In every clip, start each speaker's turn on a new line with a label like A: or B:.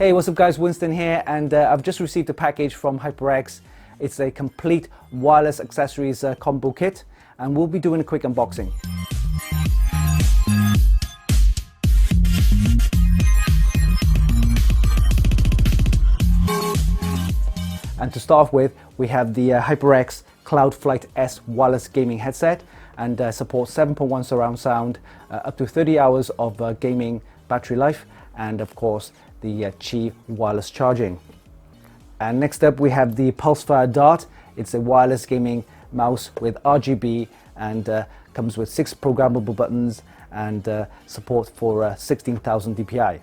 A: Hey, what's up guys, Winston here, and I've just received a package from HyperX. It's a complete wireless accessories combo kit, and we'll be doing a quick unboxing. And to start with, we have the HyperX Cloud Flight S wireless gaming headset, and supports 7.1 surround sound, up to 30 hours of gaming battery life, and of course the Qi wireless charging. And next up we have the Pulsefire Dart. It's a wireless gaming mouse with RGB and comes with 6 programmable buttons and support for 16,000 dpi.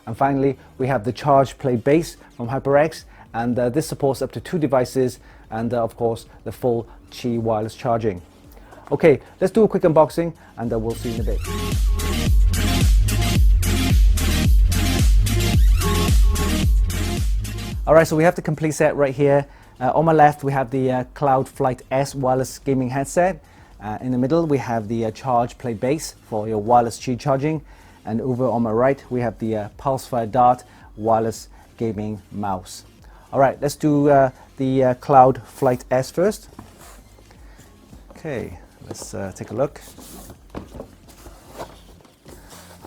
A: And finally we have the ChargePlay Base from HyperX, and this supports up to 2 devices and of course the full Qi wireless charging. Okay, let's do a quick unboxing and we'll see you in a bit. Alright, so we have the complete set right here. On my left we have the Cloud Flight S wireless gaming headset. In the middle we have the ChargePlay Base for your wireless Qi charging. And over on my right we have the Pulsefire Dart wireless gaming mouse. Alright, let's do the Cloud Flight S first. Okay, let's take a look.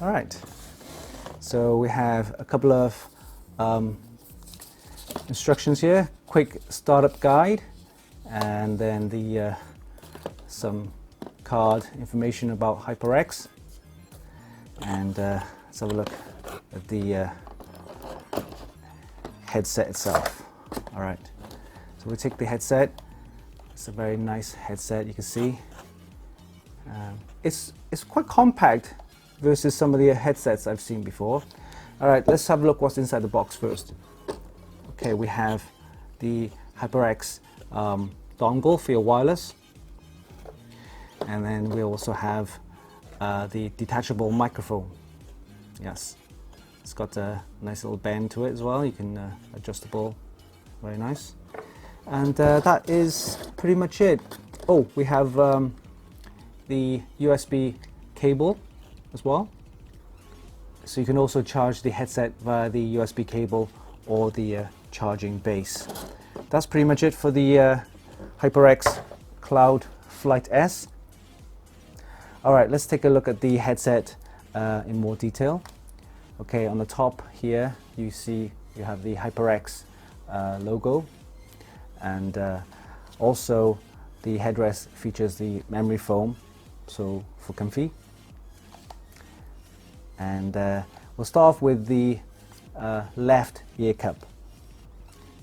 A: Alright, so we have a couple of instructions here, quick startup guide, and then the some card information about HyperX, and let's have a look at the headset itself. Alright, so we take the headset. It's a very nice headset, you can see. It's quite compact versus some of the headsets I've seen before. Alright, let's have a look what's inside the box first. Okay, we have the HyperX dongle for your wireless, and then we also have the detachable microphone. Yes, it's got a nice little bend to it as well. You can adjustable, very nice. And that is pretty much it. Oh, we have the USB cable as well, so you can also charge the headset via the USB cable or the charging base. That's pretty much it for the HyperX Cloud Flight S. Alright, let's take a look at the headset in more detail. Okay, on the top here you see you have the HyperX logo, and also the headrest features the memory foam, so for comfy. And we'll start off with the left ear cup.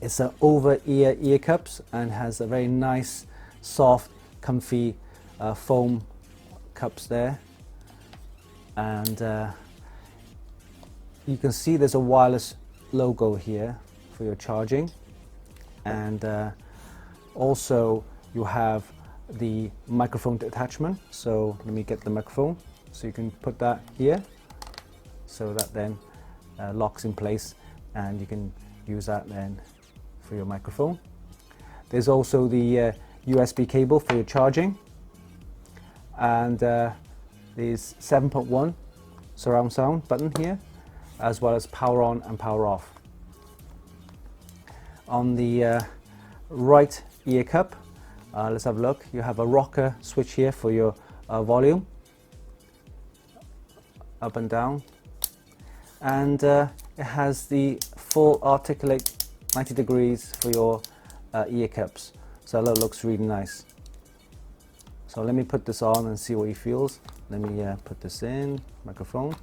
A: It's an over-ear ear cups and has a very nice, soft, comfy foam cups there. And you can see there's a wireless logo here for your charging. And also you have the microphone attachment. So let me get the microphone. So you can put that here, so that then locks in place, and you can use that then for your microphone. There's also the USB cable for your charging, and there's 7.1 surround sound button here, as well as power on and power off. On the right ear cup, let's have a look. You have a rocker switch here for your volume, up and down. And it has the full articulate 90 degrees for your ear cups, so that looks really nice. So let me put this on and see what it feels. Let me put this in, microphone,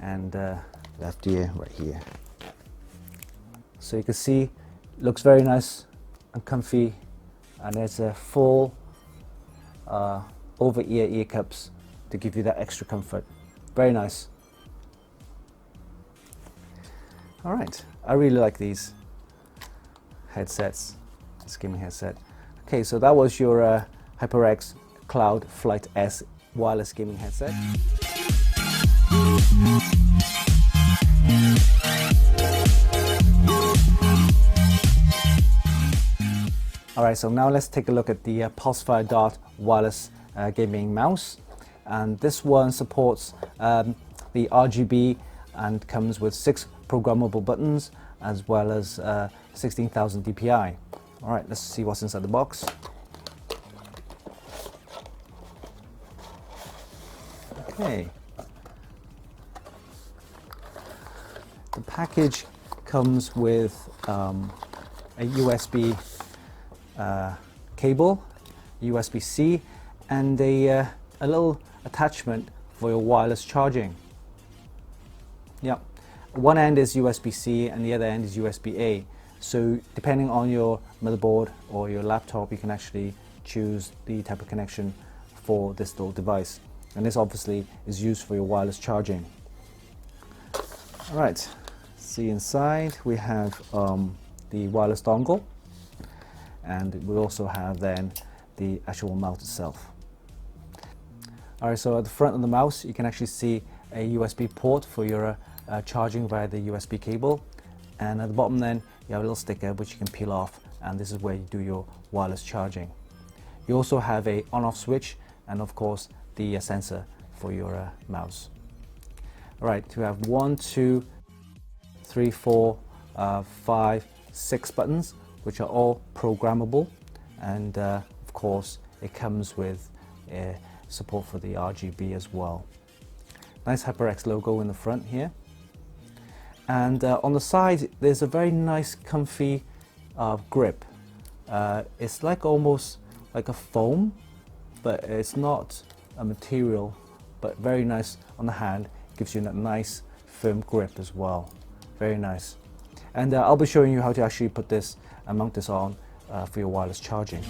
A: and left ear right here. So you can see it looks very nice and comfy, and there's a full over-ear ear cups to give you that extra comfort. Very nice. Alright, I really like these headsets, this gaming headset. Okay, so that was your HyperX Cloud Flight S wireless gaming headset. Alright, so now let's take a look at the Pulsefire Dart wireless gaming mouse. And this one supports the RGB and comes with 6 programmable buttons as well as 16,000 DPI. All right, let's see what's inside the box. Okay. The package comes with a USB cable, USB-C, and a little attachment for your wireless charging. Yep. One end is USB-C and the other end is USB-A. So depending on your motherboard or your laptop, you can actually choose the type of connection for this little device. And this obviously is used for your wireless charging. All right, see inside we have the wireless dongle, and we also have then the actual mouse itself. All right, so at the front of the mouse you can actually see a USB port for your charging via the USB cable, and at the bottom then you have a little sticker which you can peel off, and this is where you do your wireless charging. You also have a on-off switch and of course the sensor for your mouse. All right, we have 1, 2, 3, 4, 5, 6 buttons which are all programmable, and of course it comes with support for the RGB as well. Nice HyperX logo in the front here, and on the side there's a very nice comfy grip. It's like almost like a foam, but it's not a material, but very nice on the hand. Gives you that nice firm grip as well. Very nice. And I'll be showing you how to actually put this and mount this on for your wireless charging.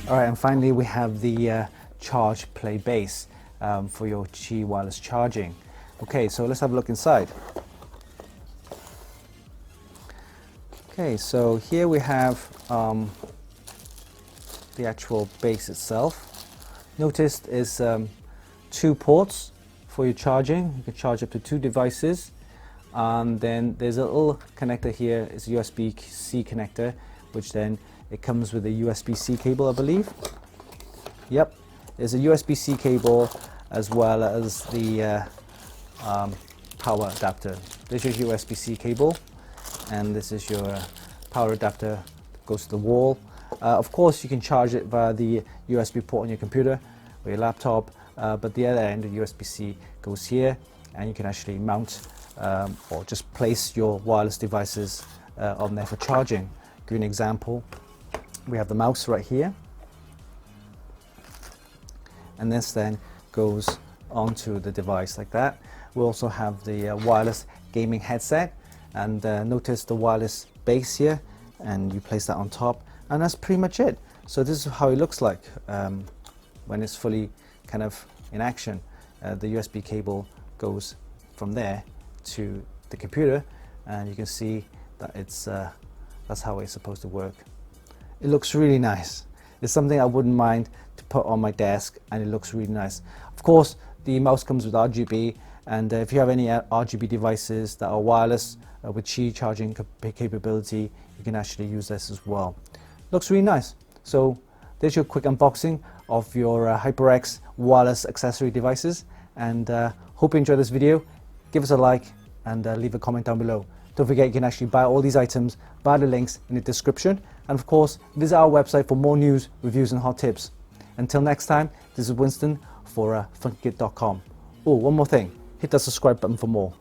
A: All right, and finally we have the ChargePlay Base for your Qi wireless charging. Okay, so let's have a look inside. Okay, so here we have the actual base itself. Notice is 2 ports for your charging. You can charge up to 2 devices. Then there's a little connector here. It's a USB-C connector, which then it comes with a USB-C cable, I believe. Yep, there's a USB-C cable as well as the power adapter. This is your USB-C cable, and this is your power adapter that goes to the wall. Of course you can charge it via the USB port on your computer or your laptop, but the other end of USB-C goes here, and you can actually mount or just place your wireless devices on there for charging. Give you an example. We have the mouse right here, and this then goes onto the device like that. We also have the wireless gaming headset, and notice the wireless base here, and you place that on top, and that's pretty much it. So this is how it looks like when it's fully kind of in action. The USB cable goes from there to the computer, and you can see that it's that's how it's supposed to work. It looks really nice. It's something I wouldn't mind to put on my desk, and it looks really nice. Of course, the mouse comes with RGB, and if you have any RGB devices that are wireless with Qi charging capability, you can actually use this as well. Looks really nice. So there's your quick unboxing of your HyperX wireless accessory devices, and hope you enjoyed this video. Give us a like and leave a comment down below. Don't forget you can actually buy all these items via the links in the description, and of course visit our website for more news, reviews and hot tips. Until next time, this is Winston for Funkykit.com. Oh, one more thing, hit that subscribe button for more.